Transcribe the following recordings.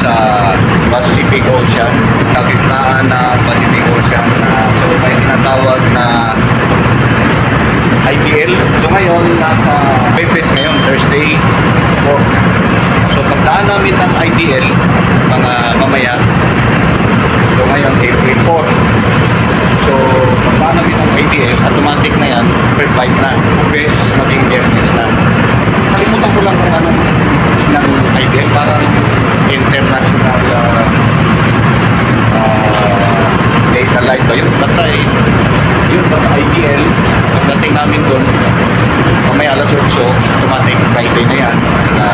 sa Pacific Ocean, kagitnaan ng Pacific Ocean. So may tinatawag na ITL. So ngayon, nasa Pepes ngayon, Thursday. So pagdaan namin ng ITL, mga mamaya, so ngayon, April 4. So pagdaan namin ng ITL, automatic na yan, per 5 na. Pepes, maging Biyernes na. Kalimutan ko lang kung anong ng ITL, parang international data line ba yun? Basta yun ba sa ITL, pagdating namin doon, mamaya alas 8, automatic Friday na yan, saka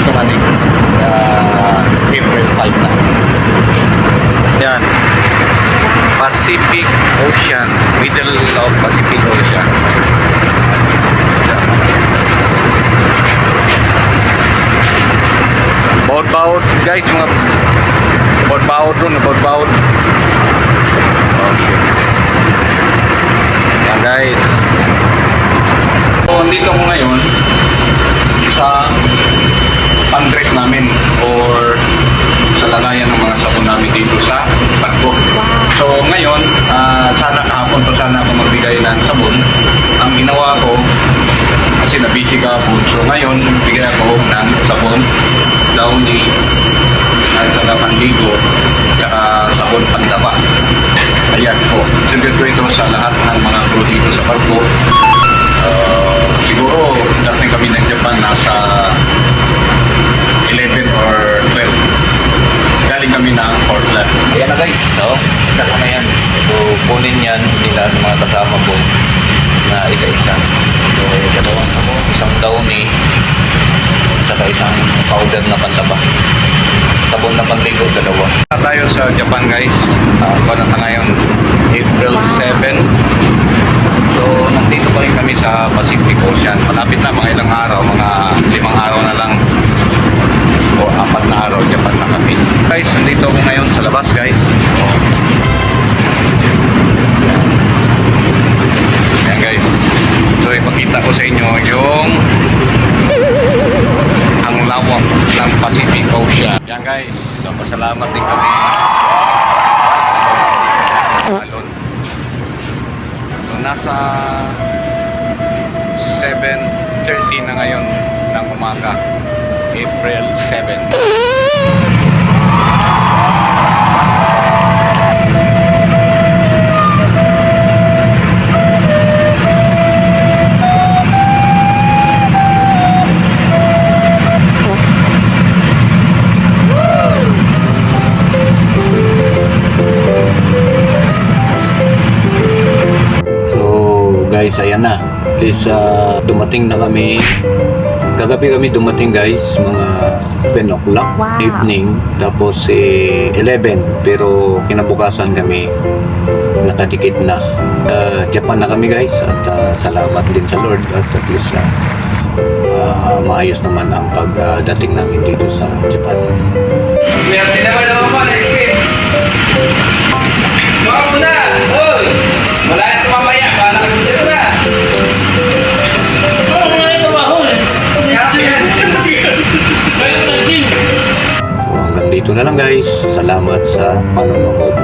automatic April 5 na. Yan. Pacific Ocean, middle of Pacific Ocean. Yan. Baud-baud guys, mga baud-baud dun, baud-baud. Okay. Yan guys. So, nandito ko ngayon sa sundress namin or sa lagayan ng mga sabon namin dito sa barko. So ngayon, sana kahapon pa sana ako magbigay ng sabon. Ang ginawa ko, kasi na-busy kahapon, so ngayon bigyan ako ng sabon, Downy, at saka panligo, tsaka sabon pandaba. Ayan po, sundin ko ito sa lahat ng mga crew dito sa barko. Siguro dating kami ng Japan nasa 11 or 12. Galing kami ng Portland. Ayan na guys, so saka na yan. So kunin yan nila sa mga kasama ko na isa-isa. So dalawang ako, isang Downy, saka isang powder na panlaba. Sabon na panligo, dalawa. Tayo sa Japan guys. Paano na ngayon? April 7. So nandito pa rin kami sa Pacific Ocean. Malapit na, mga ilang araw, mga 5 araw na lang o 4 na araw, Japan na kami. Guys, nandito ako ngayon sa labas guys. Ayan guys. So ipakita ko sa inyo yung ang lawak ng Pacific Ocean. Yan guys, so pasalamat din kami alon. So nasa 7:30 na ngayon ng umaga, April 7. Guys, ayan na. Please, dumating na kami. Kagabi kami dumating guys, mga 10 o'clock evening. Tapos 11. Pero kinabukasan kami nakadikit na. Japan na kami guys. At salamat din sa Lord. At least maayos naman ang pagdating namin dito sa Japan. Swerte naman naman pa, Iskip. Mga muna! Hoy! Wala na tumamaya. Wala ka dito na. Oo, wala na tumahol. So hanggang dito na lang guys. Salamat sa panonood.